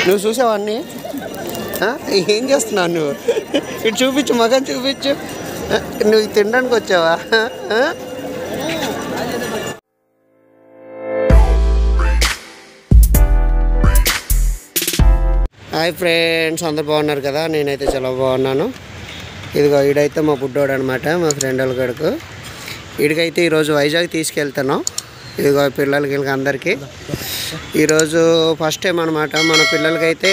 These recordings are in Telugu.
నువ్వు చూసావా అన్నీ? ఏం చేస్తున్నావు నువ్వు? ఇటు చూపించు, మగం చూపించు. నువ్వు తినడానికి వచ్చావా? హాయ్ ఫ్రెండ్స్, అందరు బాగున్నారు కదా? నేనైతే చాలా బాగున్నాను. ఇదిగో ఈడైతే మా బుడ్డోడు అనమాట, మా ఫ్రెండ్ వాళ్ళ కొడుకు. వీడికైతే ఈరోజు వైజాగ్ తీసుకెళ్తాను. ఇదిగో పిల్లలకి అందరికీ ఈరోజు ఫస్ట్ టైం అనమాట. మన పిల్లలకైతే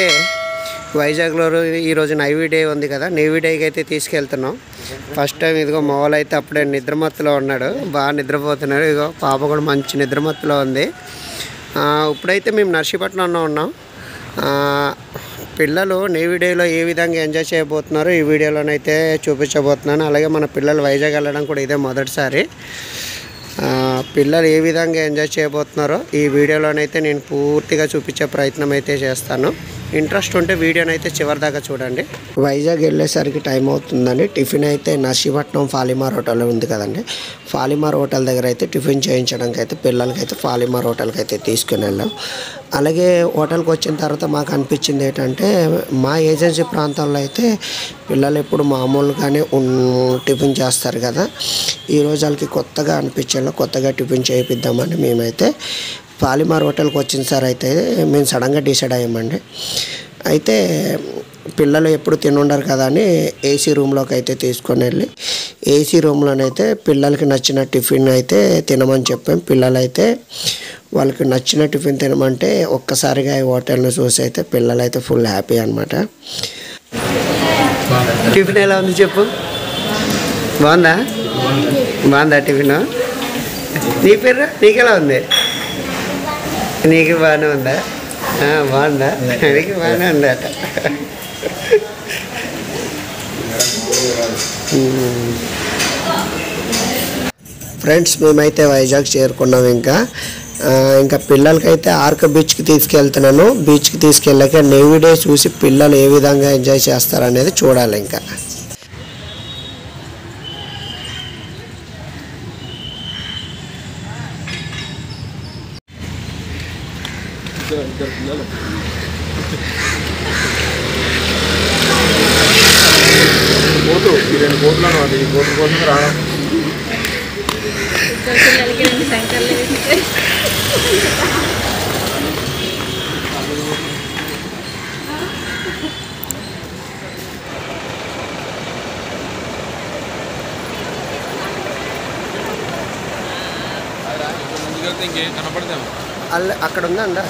వైజాగ్లో ఈరోజు నేవీ డే ఉంది కదా, నేవీ డేకి అయితే తీసుకెళ్తున్నాం ఫస్ట్ టైం. ఇదిగో మా వాళ్ళు అయితే అప్పుడే నిద్రమత్తులో ఉన్నాడు, బాగా నిద్రపోతున్నాడు. ఇదిగో పాప కూడా మంచి నిద్రమత్తులో ఉంది. ఇప్పుడైతే మేము నర్సీపట్నంలో ఉన్నాం. పిల్లలు నేవీ డేలో ఏ విధంగా ఎంజాయ్ చేయబోతున్నారో ఈ వీడియోలోనైతే చూపించబోతున్నాను. అలాగే మన పిల్లలు వైజాగ్ వెళ్ళడం కూడా ఇదే మొదటిసారి. పిల్లలు ఏ విధంగా ఎంజాయ్ చేయబోతున్నారో ఈ వీడియోలోనైతే నేను పూర్తిగా చూపించే ప్రయత్నం అయితే చేస్తాను. ఇంట్రెస్ట్ ఉంటే వీడియోనైతే చివరి దాకా చూడండి. వైజాగ్ వెళ్ళేసరికి టైం అవుతుందని టిఫిన్ అయితే నర్సీపట్నం ఫాలిమార్ హోటల్ ఉంది కదండి, ఫాలిమార్ హోటల్ దగ్గర అయితే టిఫిన్ చేయించడానికి అయితే పిల్లలకైతే ఫాలిమార్ హోటల్కి అయితే తీసుకుని వెళ్ళాం. అలాగే హోటల్కి వచ్చిన తర్వాత మాకు అనిపించింది ఏంటంటే, మా ఏజెన్సీ ప్రాంతంలో అయితే పిల్లలు ఎప్పుడు మామూలుగానే టిఫిన్ చేస్తారు కదా, ఈరోజు వాళ్ళకి కొత్తగా అనిపించేలా కొత్తగా టిఫిన్ చేయిద్దామని మేమైతే ఫాలిమార్ హోటల్కి వచ్చిన సార్ అయితే మేము సడన్గా డిసైడ్ అయ్యామండి. అయితే పిల్లలు ఎప్పుడు తినుండరు కదా అని ఏసీ రూమ్లోకి అయితే తీసుకొని వెళ్ళి ఏసీ రూమ్లోనైతే పిల్లలకి నచ్చిన టిఫిన్ అయితే తినమని చెప్పాం. పిల్లలైతే వాళ్ళకి నచ్చిన టిఫిన్ తినమంటే ఒక్కసారిగా ఈ హోటల్ని చూసి అయితే పిల్లలైతే ఫుల్ హ్యాపీ అనమాట. టిఫిన్ ఎలా ఉంది చెప్పు? బాగుందా? బాగుందా టిఫిన్? నీ పేరు నీకెలా ఉంది? నీకు బాగానే ఉందా? బాగుందా? నీకు బాగానే ఉందట. ఫ్రెండ్స్, మేమైతే వైజాగ్ చేరుకున్నాం. ఇంకా పిల్లలకైతే ఆర్క బీచ్కి తీసుకెళ్తున్నాను. బీచ్కి తీసుకెళ్ళాక నేవీ డే చూసి పిల్లలు ఏ విధంగా ఎంజాయ్ చేస్తారనేది చూడాలి. ఇంకా పోతూ ఈ 2 కోట్లను అది కోట్ల కోసం రావడం. ఇంకేం కనపడతాము అక్కడ ఉందండి.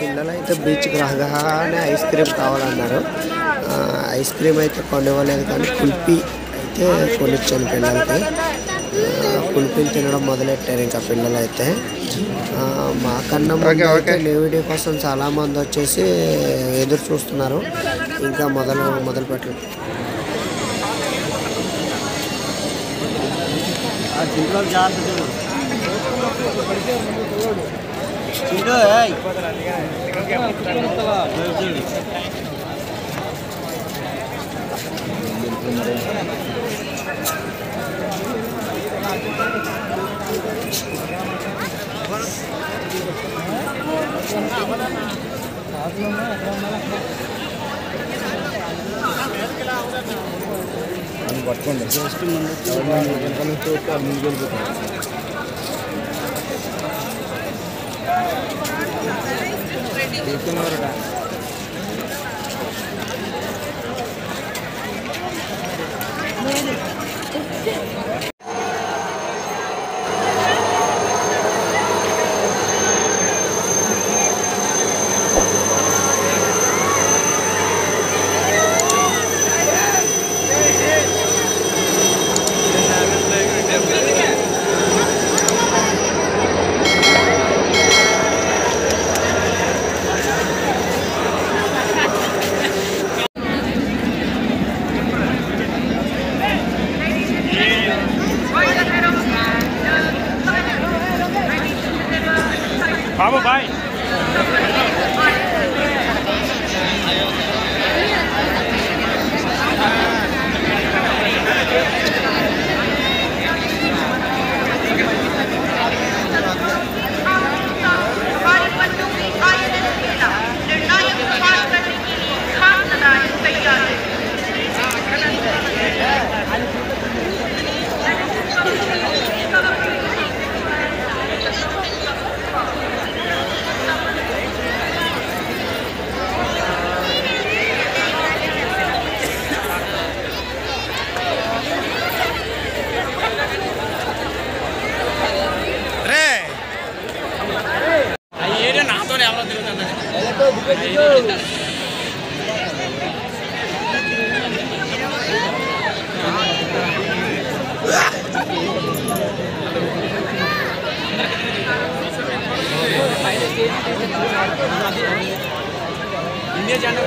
పిల్లలైతే బీచ్కి రాగానే ఐస్ క్రీమ్ కావాలన్నారు. ఐస్ క్రీమ్ అయితే కొనివ్వలేదు, కానీ కుల్ఫీ అయితే కొనిచ్చాను పిల్లలకి. కుల్ఫీలు తినడం మొదలెట్టారు ఇంకా పిల్లలైతే. మాకన్నా ముందు నేవీ డే కోసం చాలామంది వచ్చేసి ఎదురు చూస్తున్నారు, ఇంకా మొదలు పెట్టారు. పట్టుకోండి జస్ట్ ముందుకు బాబు బాయ్ इंडिया जाने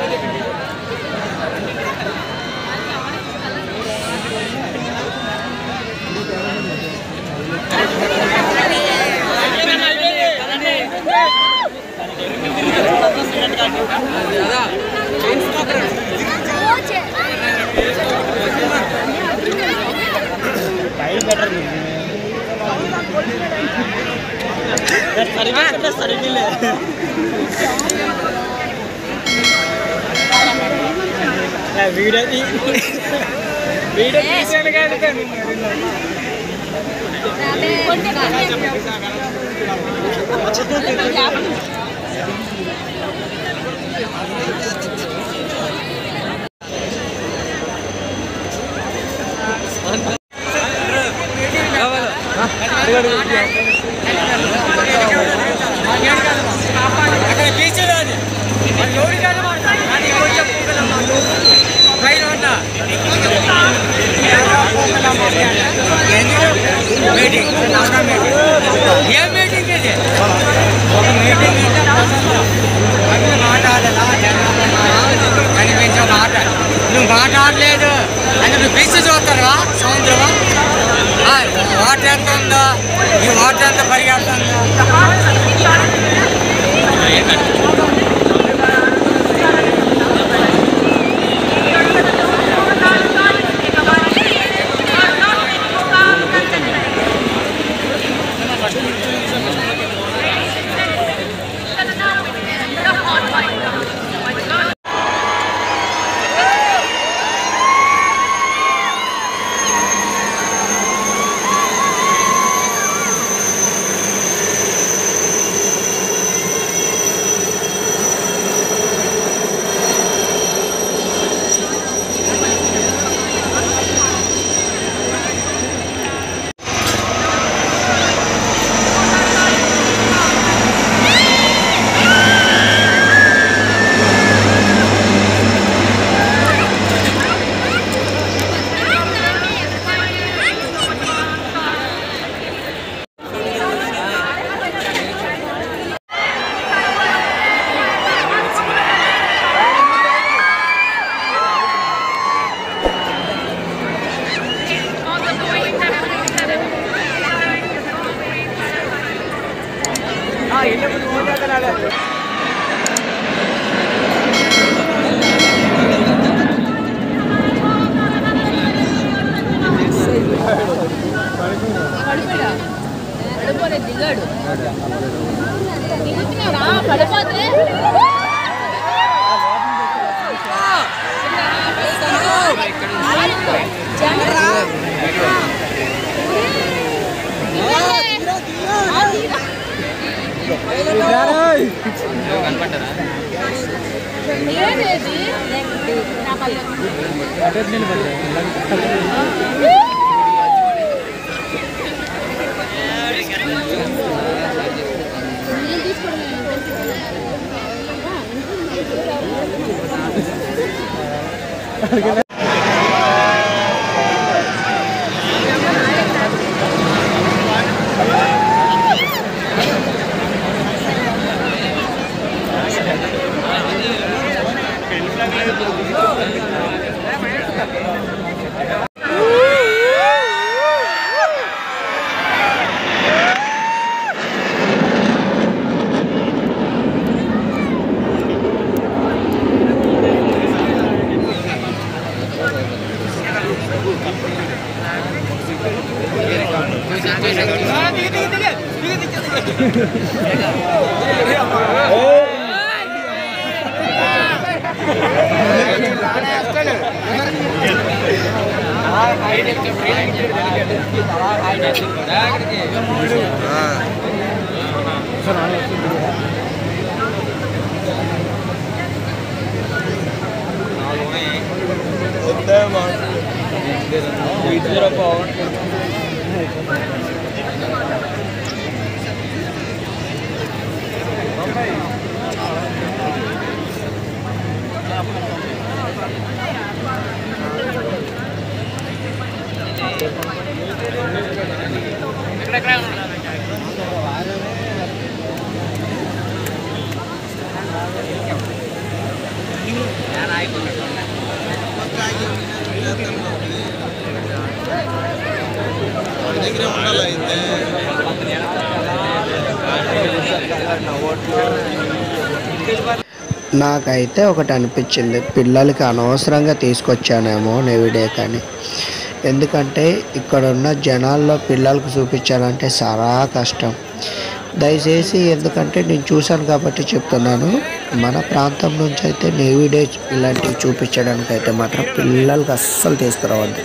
నువ్వు మాట్లాడలేదు అంటే నువ్వు బీచ్ చూస్తారా సముద్రమా వాటర్ ఎంత ఉందో ఈ వాటర్ ఎంత పరిగెడుతుందో నాకైతే ఒకటి అనిపించింది, పిల్లలకి అనవసరంగా తీసుకొచ్చానేమో నెవిడే కానీ. ఎందుకంటే ఇక్కడ ఉన్న జనాల్లో పిల్లలకు చూపించాలంటే చాలా కష్టం. దయచేసి, ఎందుకంటే నేను చూశాను కాబట్టి చెప్తున్నాను, మన ప్రాంతం నుంచి అయితే నెవిడే ఇలాంటివి చూపించడానికి అయితే మాత్రం పిల్లలకి అస్సలు తీసుకురావద్దు.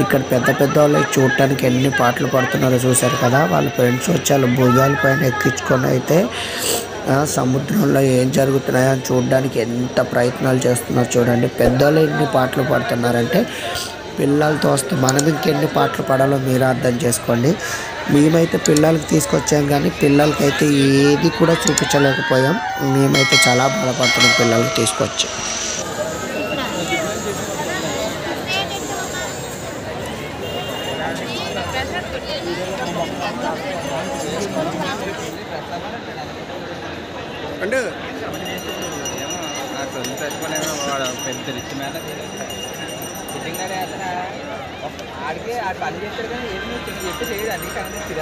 ఇక్కడ పెద్ద పెద్ద వాళ్ళకి చూడటానికి ఎన్ని పాటలు పడుతున్నారో చూశారు కదా. వాళ్ళ ఫ్రెండ్స్ వచ్చి వాళ్ళ భుజాల పైన ఎక్కించుకొని అయితే సముద్రంలో ఏం జరుగుతున్నాయో అని చూడడానికి ఎంత ప్రయత్నాలు చేస్తున్నారు చూడండి. పెద్దవాళ్ళు ఎన్ని పాటలు పడుతున్నారంటే పిల్లలతో వస్తే మనం ఇంకెన్ని పాటలు పడాలో మీరు అర్థం చేసుకోండి. మేమైతే పిల్లలకి తీసుకొచ్చాం కానీ పిల్లలకైతే ఏది కూడా చూపించలేకపోయాం. మేమైతే చాలా బాధపడుతున్నాం పిల్లలకి తీసుకొచ్చి. అంటే ఆడికి ఆ పని చేస్తారు కానీ ఏది నువ్వు చెప్పి చేయదు అన్ని కనిపిస్తుంది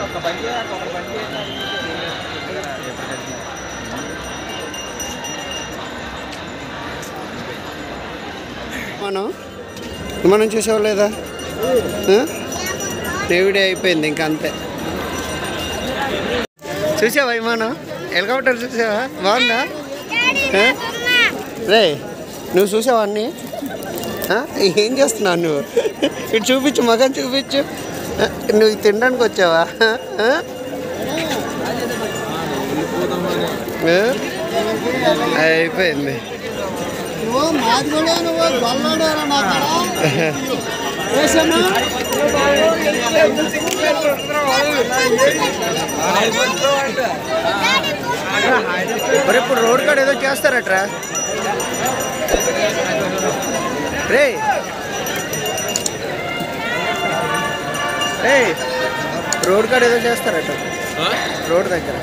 ఒక పని ఒక పని మనం చూసావు లేదా? నెవిడే అయిపోయింది ఇంకా అంతే. చూసావా విమానం? హెలికాప్టర్ చూసావా? బాగుందా? రే నువ్వు చూసావా అన్నీ? ఏం చేస్తున్నావు నువ్వు? ఇటు చూపించు, మగం చూపించు. నువ్వు తినడానికి వచ్చావా? అయిపోయింది. మరి ఇప్పుడు రోడ్ కాడ ఏదో చేస్తారట్రా రే. రోడ్ కాడ ఏదో చేస్తారట రోడ్ దగ్గర.